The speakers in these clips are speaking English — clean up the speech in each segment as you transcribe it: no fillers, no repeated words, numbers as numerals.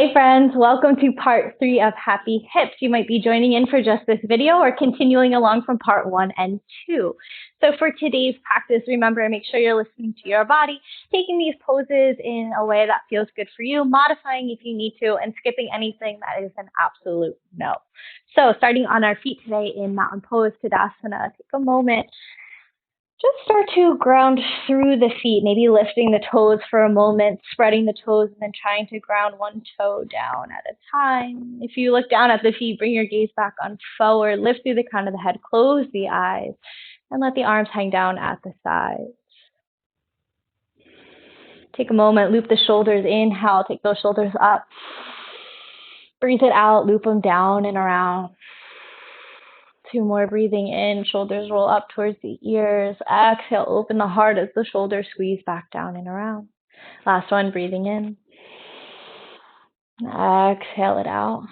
Hey friends, welcome to part 3 of Happy Hips. You might be joining in for just this video or continuing along from part 1 and 2. So for today's practice, remember to make sure you're listening to your body, taking these poses in a way that feels good for you, modifying if you need to, and skipping anything that is an absolute no. So starting on our feet today in Mountain Pose, Tadasana, take a moment. Just start to ground through the feet, maybe lifting the toes for a moment, spreading the toes, and then trying to ground one toe down at a time. If you look down at the feet, bring your gaze back on forward, lift through the crown of the head, close the eyes, and let the arms hang down at the sides. Take a moment, loop the shoulders, inhale, take those shoulders up. Breathe it out, loop them down and around. 2 more, breathing in, shoulders roll up towards the ears. Exhale, open the heart as the shoulders squeeze back down and around. Last one, breathing in. Exhale it out.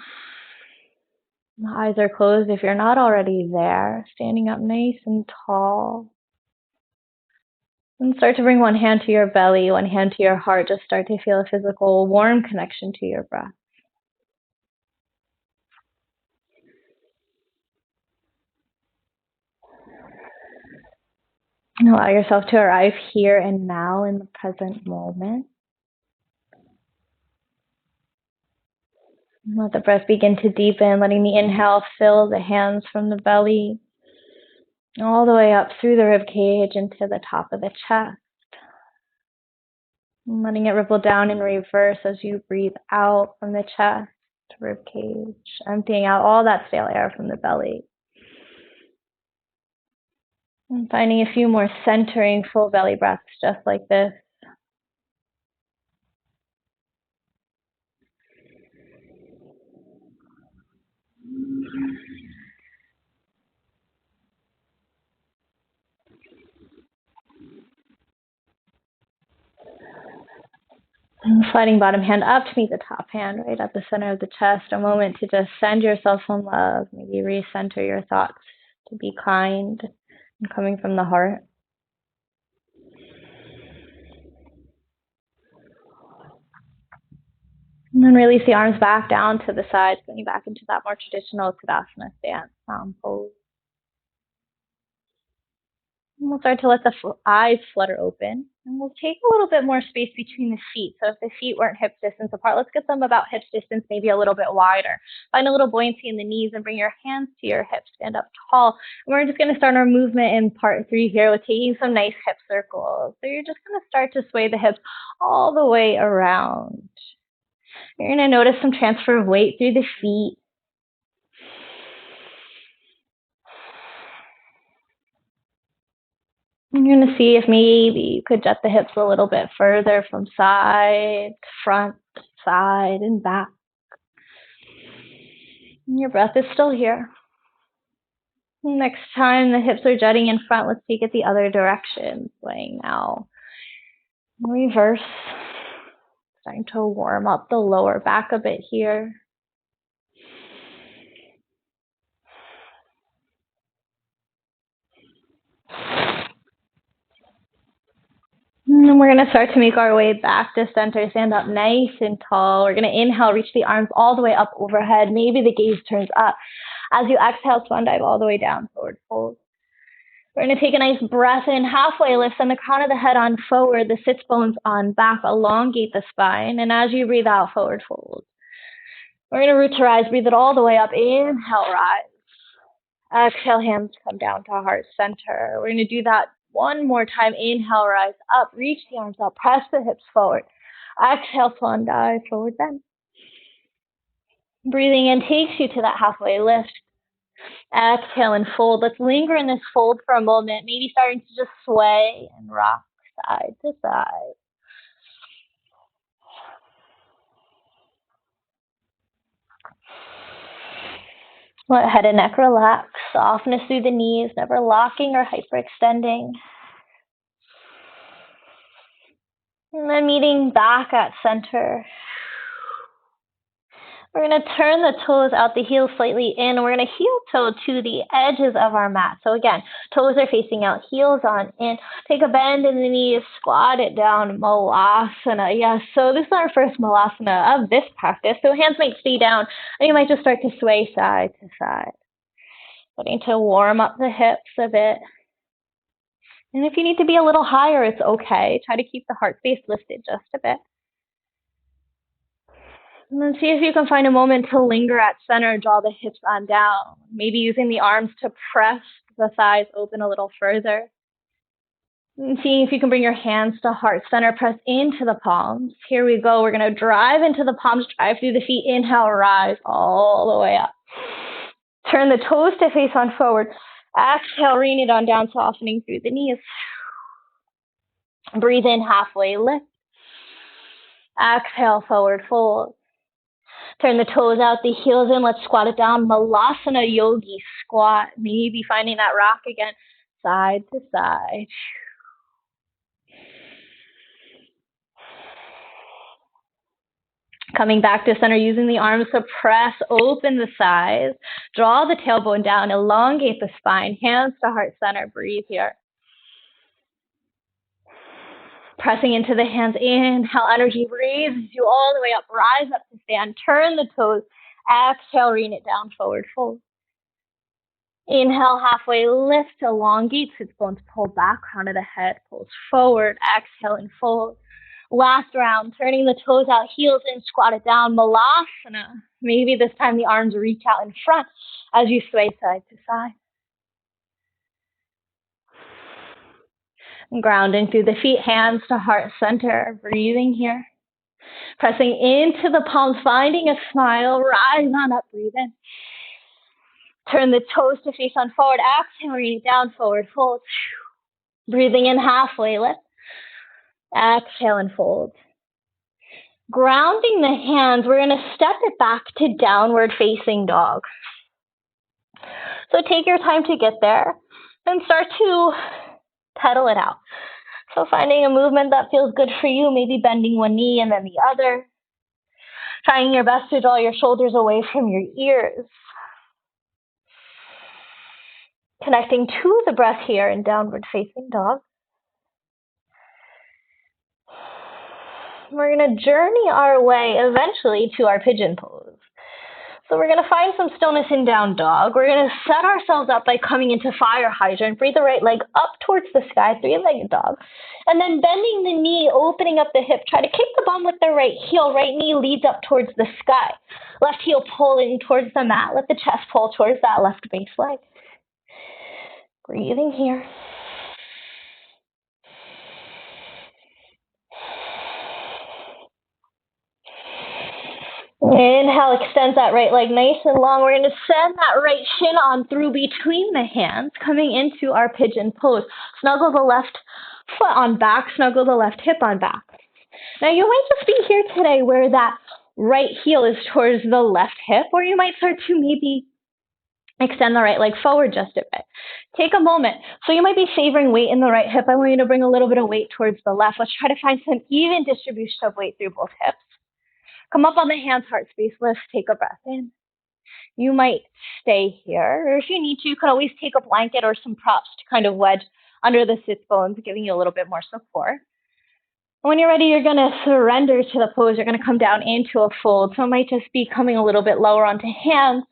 The eyes are closed if you're not already there. Standing up nice and tall. And start to bring one hand to your belly, one hand to your heart. Just start to feel a physical, warm connection to your breath. And allow yourself to arrive here and now in the present moment. Let the breath begin to deepen, letting the inhale fill the hands from the belly, all the way up through the rib cage into the top of the chest. And letting it ripple down in reverse as you breathe out from the chest to rib cage, emptying out all that stale air from the belly. And finding a few more centering full belly breaths just like this. And sliding bottom hand up to meet the top hand right at the center of the chest. A moment to just send yourself some love. Maybe recenter your thoughts to be kind and coming from the heart. And then release the arms back down to the sides, going back into that more traditional Tadasana stance, Mountain Pose. And we'll start to let the eyes flutter open. And we'll take a little bit more space between the feet. So if the feet weren't hip distance apart, let's get them about hip distance, maybe a little bit wider. Find a little buoyancy in the knees and bring your hands to your hips. Stand up tall. And we're just going to start our movement in part 3 here with taking some nice hip circles. So you're just going to start to sway the hips all the way around. You're going to notice some transfer of weight through the feet. You're going to see if maybe you could jet the hips a little bit further from side, front, side, and back. And your breath is still here. Next time the hips are jutting in front, let's take it the other direction. Swaying now. Reverse. Starting to warm up the lower back a bit here. And then we're going to start to make our way back to center. Stand up nice and tall. We're going to inhale, reach the arms all the way up overhead. Maybe the gaze turns up. As you exhale, swan dive all the way down, forward fold. We're going to take a nice breath in, halfway lift, send the crown of the head on forward, the sits bones on back, elongate the spine. And as you breathe out, forward fold. We're going to root to rise, breathe it all the way up. Inhale, rise. Exhale, hands come down to heart center. We're going to do that one more time. Inhale, rise up, reach the arms up, press the hips forward. Exhale, swan dive, forward bend. Breathing in takes you to that halfway lift. Exhale and fold. Let's linger in this fold for a moment, maybe starting to just sway and rock side to side. Let head and neck relax. Softness through the knees, never locking or hyperextending. And then meeting back at center. We're going to turn the toes out, the heels slightly in. We're going to heel toe to the edges of our mat. So again, toes are facing out, heels on in. Take a bend in the knees, squat it down, malasana. Yes, so this is our first malasana of this practice. So hands might stay down, and you might just start to sway side to side. Starting to warm up the hips a bit. And if you need to be a little higher, it's okay. Try to keep the heart space lifted just a bit. And then see if you can find a moment to linger at center, draw the hips on down. Maybe using the arms to press the thighs open a little further. And seeing if you can bring your hands to heart center, press into the palms. Here we go. We're going to drive into the palms, drive through the feet. Inhale, rise all the way up. Turn the toes to face on forward. Exhale, rain it on down, softening through the knees. Breathe in, halfway lift. Exhale, forward fold. Turn the toes out, the heels in. Let's squat it down. Malasana yogi squat. Maybe finding that rock again. Side to side. Coming back to center, using the arms to press open the thighs. Draw the tailbone down. Elongate the spine. Hands to heart center. Breathe here. Pressing into the hands, inhale, energy raises you all the way up, rise up to stand, turn the toes, exhale, rain it down, forward fold. Inhale, halfway lift, elongate, sits bones pull back, crown of the head pulls forward, exhale and fold. Last round, turning the toes out, heels in, squat it down, malasana. Maybe this time the arms reach out in front as you sway side to side. Grounding through the feet, hands to heart center, breathing here. Pressing into the palms, finding a smile, rise on up, breathe in. Turn the toes to face on forward, exhale, rain it down, forward fold. Breathing in, halfway lift. Exhale and fold. Grounding the hands, we're going to step it back to downward facing dog. So take your time to get there and start to pedal it out. So finding a movement that feels good for you, maybe bending one knee and then the other. Trying your best to draw your shoulders away from your ears. Connecting to the breath here in downward facing dog. We're going to journey our way eventually to our pigeon pose. So we're going to find some stillness in down dog. We're going to set ourselves up by coming into fire hydrant. Breathe the right leg up towards the sky, three-legged dog. And then bending the knee, opening up the hip. Try to kick the bum with the right heel. Right knee leads up towards the sky. Left heel pulling towards the mat. Let the chest pull towards that left base leg. Breathing here. Inhale, extend that right leg nice and long. We're going to send that right shin on through between the hands, coming into our pigeon pose. Snuggle the left foot on back, snuggle the left hip on back. Now you might just be here today where that right heel is towards the left hip, or you might start to maybe extend the right leg forward just a bit. Take a moment. So you might be favoring weight in the right hip. I want you to bring a little bit of weight towards the left. Let's try to find some even distribution of weight through both hips. Come up on the hands, heart space, lift, take a breath in. You might stay here, or if you need to, you can always take a blanket or some props to kind of wedge under the sits bones, giving you a little bit more support. When you're ready, you're going to surrender to the pose. You're going to come down into a fold. So it might just be coming a little bit lower onto hands,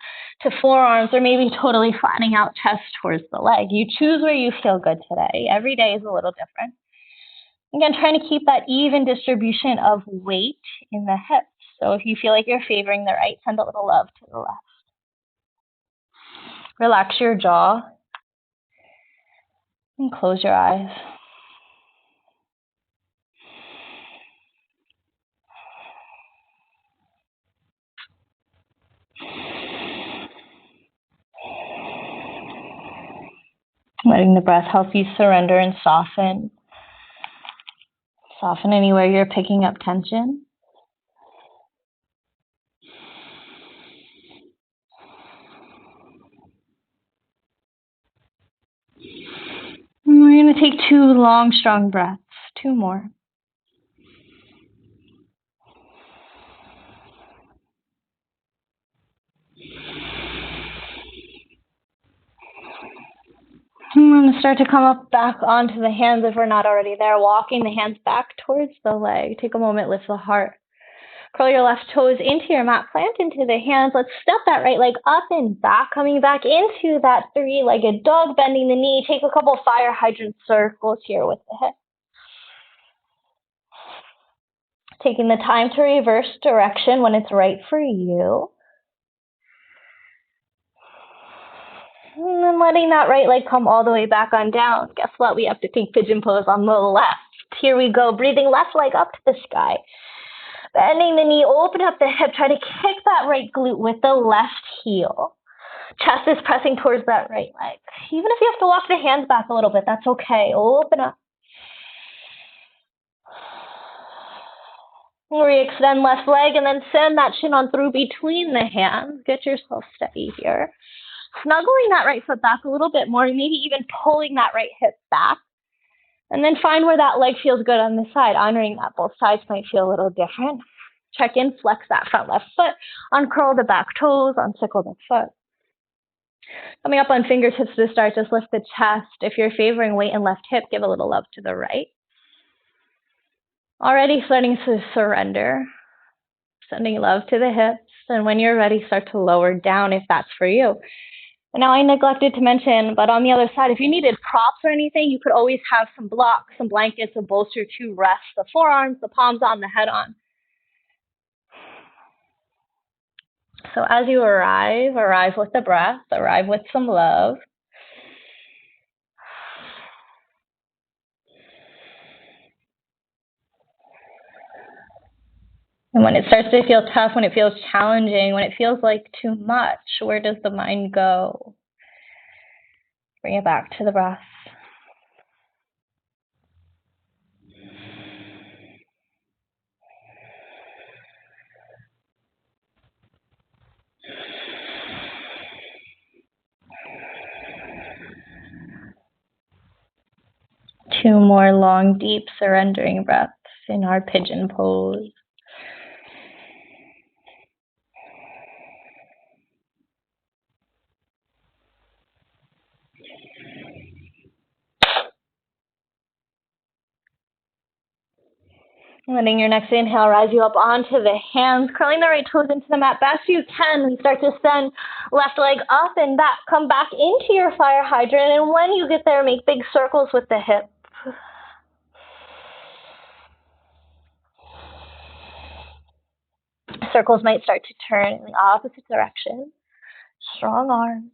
to forearms, or maybe totally flattening out chest towards the leg. You choose where you feel good today. Every day is a little different. Again, trying to keep that even distribution of weight in the hips. So if you feel like you're favoring the right, send a little love to the left. Relax your jaw and close your eyes. Letting the breath help you surrender and soften. Soften anywhere you're picking up tension. And we're going to take 2 long, strong breaths. 2 more. And start to come up back onto the hands if we're not already there. Walking the hands back towards the leg. Take a moment, lift the heart. Curl your left toes into your mat, plant into the hands. Let's step that right leg up and back, coming back into that three-legged dog, bending the knee. Take a couple fire hydrant circles here with the hip. Taking the time to reverse direction when it's right for you. And then letting that right leg come all the way back on down. Guess what? We have to take pigeon pose on the left. Here we go. Breathing left leg up to the sky. Bending the knee, open up the hip. Try to kick that right glute with the left heel. Chest is pressing towards that right leg. Even if you have to walk the hands back a little bit, that's okay. Open up. Re-extend left leg and then send that shin on through between the hands. Get yourself steady here. Snuggling that right foot back a little bit more, maybe even pulling that right hip back. And then find where that leg feels good on the side, honoring that both sides might feel a little different. Check in, flex that front left foot, uncurl the back toes, uncicle the foot. Coming up on fingertips to start, just lift the chest. If you're favoring weight and left hip, give a little love to the right. Already starting to surrender. Sending love to the hips. And when you're ready, start to lower down if that's for you. And now I neglected to mention, but on the other side, if you needed props or anything, you could always have some blocks, some blankets, a bolster to rest the forearms, the palms on, the head on. So as you arrive with the breath, arrive with some love. And when it starts to feel tough, when it feels challenging, when it feels like too much, where does the mind go? Bring it back to the breath. Two more long, deep, surrendering breaths in our pigeon pose. Letting your next inhale rise you up onto the hands, curling the right toes into the mat best you can. We start to send left leg up and back. Come back into your fire hydrant, and when you get there, make big circles with the hip. Circles might start to turn in the opposite direction. Strong arms.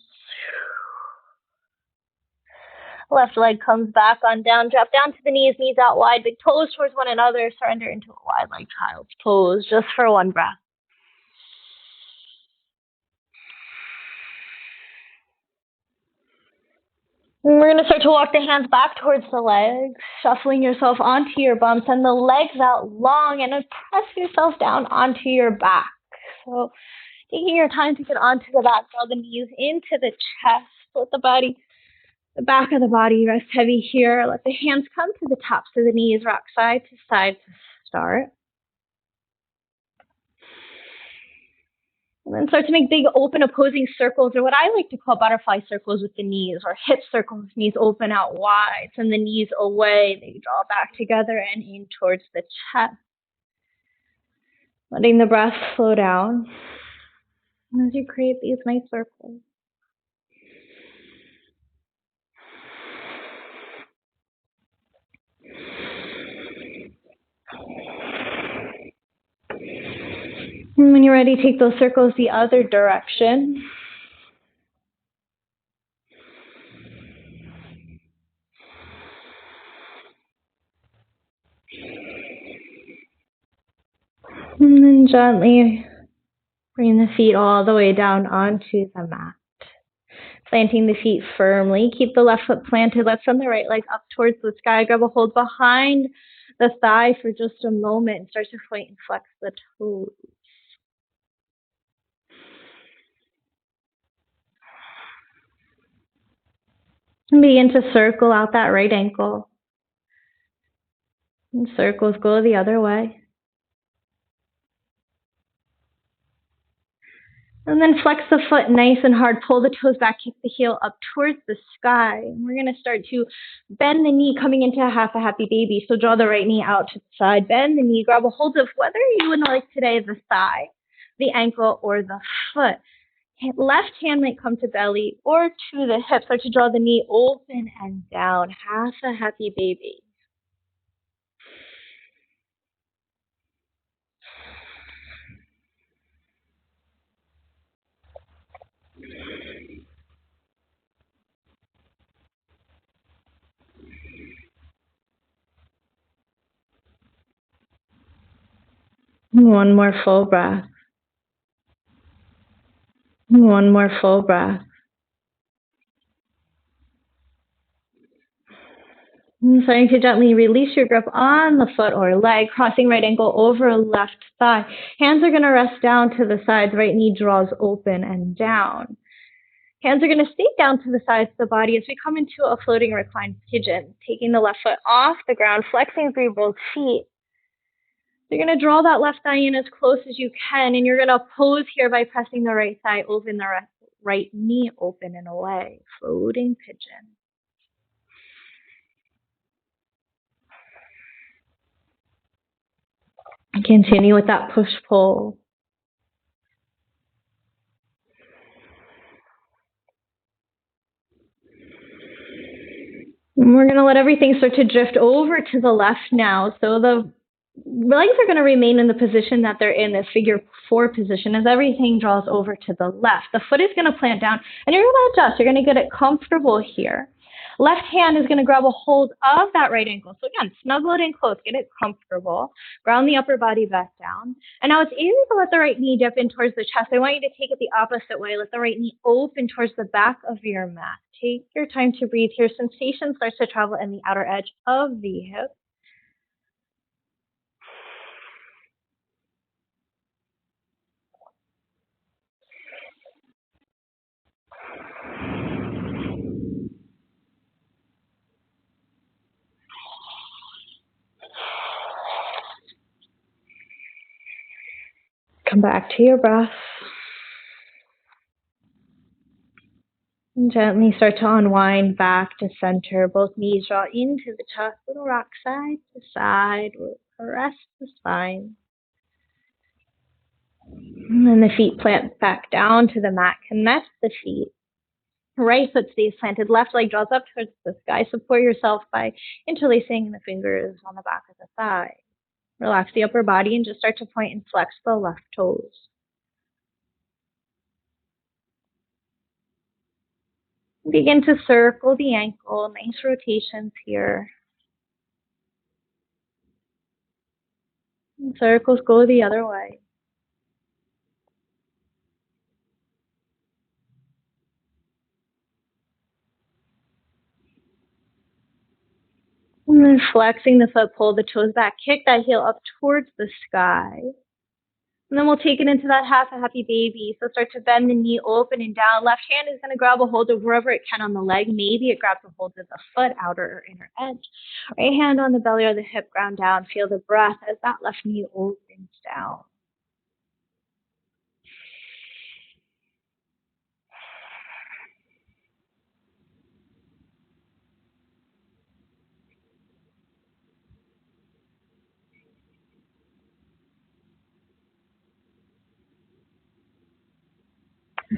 Left leg comes back on down, drop down to the knees, knees out wide, big toes towards one another, surrender into a wide leg child's pose, just for one breath. And we're going to start to walk the hands back towards the legs, shuffling yourself onto your bum, send the legs out long, and then press yourself down onto your back. So taking your time to get onto the back, draw the knees into the chest, let the body, the back of the body rest heavy here. Let the hands come to the tops of the knees, rock side to side to start. And then start to make big open opposing circles, or what I like to call butterfly circles with the knees, or hip circles, knees open out wide, send the knees away, they draw back together and in towards the chest. Letting the breath slow down as you create these nice circles. And when you're ready, take those circles the other direction. And then gently bring the feet all the way down onto the mat. Planting the feet firmly. Keep the left foot planted. Let's send the right leg up towards the sky. Grab a hold behind the thigh for just a moment. Start to point and flex the toes. And begin to circle out that right ankle. And circles go the other way. And then flex the foot nice and hard. Pull the toes back, kick the heel up towards the sky. And we're going to start to bend the knee, coming into a happy baby. So draw the right knee out to the side. Bend the knee. Grab a hold of whether you would like today the thigh, the ankle, or the foot. Left hand might come to belly or to the hips. Start to draw the knee open and down. Happy baby. One more full breath. One more full breath. And starting to gently release your grip on the foot or leg, crossing right ankle over left thigh. Hands are going to rest down to the sides. Right knee draws open and down. Hands are going to stay down to the sides of the body as we come into a floating reclined pigeon, taking the left foot off the ground, flexing through both feet. You're going to draw that left thigh in as close as you can, and you're going to pose here by pressing the right thigh open, the right knee open and away. Floating pigeon. Continue with that push-pull. And we're going to let everything start to drift over to the left now. So the legs are going to remain in the position that they're in, this figure 4 position, as everything draws over to the left. The foot is going to plant down, and you're going to adjust. You're going to get it comfortable here. Left hand is going to grab a hold of that right ankle. So again, snuggle it in close, get it comfortable. Ground the upper body back down. And now it's easy to let the right knee dip in towards the chest. I want you to take it the opposite way. Let the right knee open towards the back of your mat. Take your time to breathe here. Sensation starts to travel in the outer edge of the hip. Come back to your breath. And gently start to unwind back to center. Both knees draw into the chest. Little rock side to side. We'll caress the spine. And then the feet plant back down to the mat. Connect the feet. Right foot stays planted. Left leg draws up towards the sky. Support yourself by interlacing the fingers on the back of the thigh. Relax the upper body and just start to point and flex the left toes. Begin to circle the ankle. Nice rotations here. And circles go the other way. And then flexing the foot, pull the toes back, kick that heel up towards the sky. And then we'll take it into that happy baby. So start to bend the knee open and down. Left hand is going to grab a hold of wherever it can on the leg. Maybe it grabs a hold of the foot, outer or inner edge. Right hand on the belly or the hip, ground down. Feel the breath as that left knee opens down.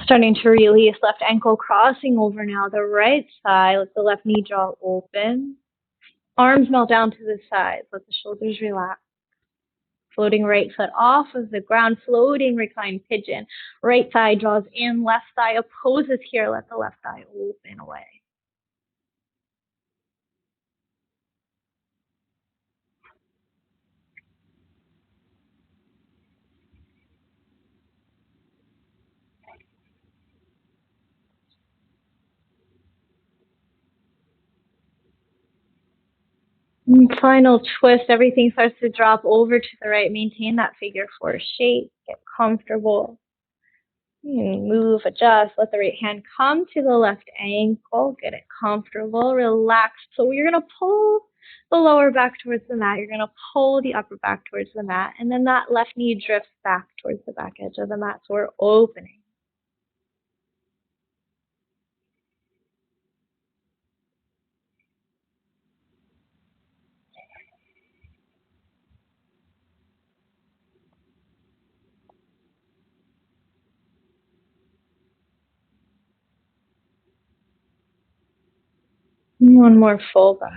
Starting to release, left ankle crossing over now the right side. Let the left knee draw open. Arms melt down to the sides. Let the shoulders relax. Floating right foot off of the ground, floating reclined pigeon. Right thigh draws in, left thigh opposes here. Let the left thigh open away. And final twist, everything starts to drop over to the right. Maintain that figure 4 shape. Get comfortable. Move, adjust. Let the right hand come to the left ankle. Get it comfortable. Relax. So you're going to pull the lower back towards the mat. You're going to pull the upper back towards the mat. And then that left knee drifts back towards the back edge of the mat. So we're opening. One more full breath.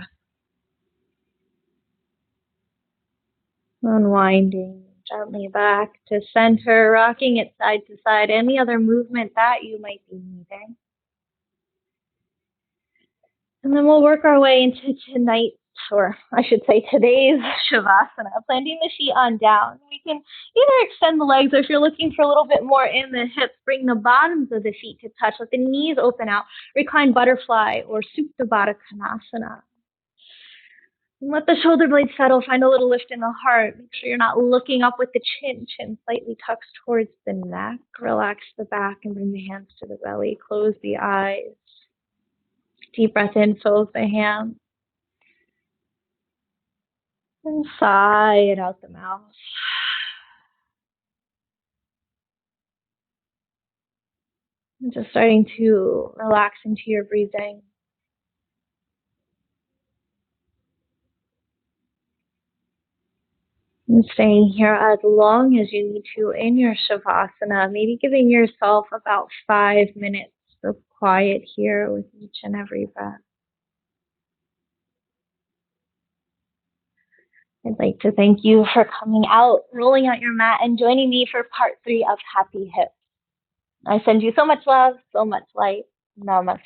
Unwinding gently back to center, rocking it side to side. Any other movement that you might be needing. And then we'll work our way into tonight's, or I should say today's Shavasana, planting the feet on down. We can either extend the legs, or if you're looking for a little bit more in the hips, bring the bottoms of the feet to touch. Let the knees open out. Recline butterfly or Supta Baddha Konasana. And let the shoulder blades settle. Find a little lift in the heart. Make sure you're not looking up with the chin slightly tucks towards the neck. Relax the back and bring the hands to the belly. Close the eyes. Deep breath in, fills the hands. And sigh it out the mouth. And just starting to relax into your breathing. And staying here as long as you need to in your Shavasana. Maybe giving yourself about 5 minutes of quiet here with each and every breath. I'd like to thank you for coming out, rolling out your mat, and joining me for part 3 of Happy Hips. I send you so much love, so much light. Namaste.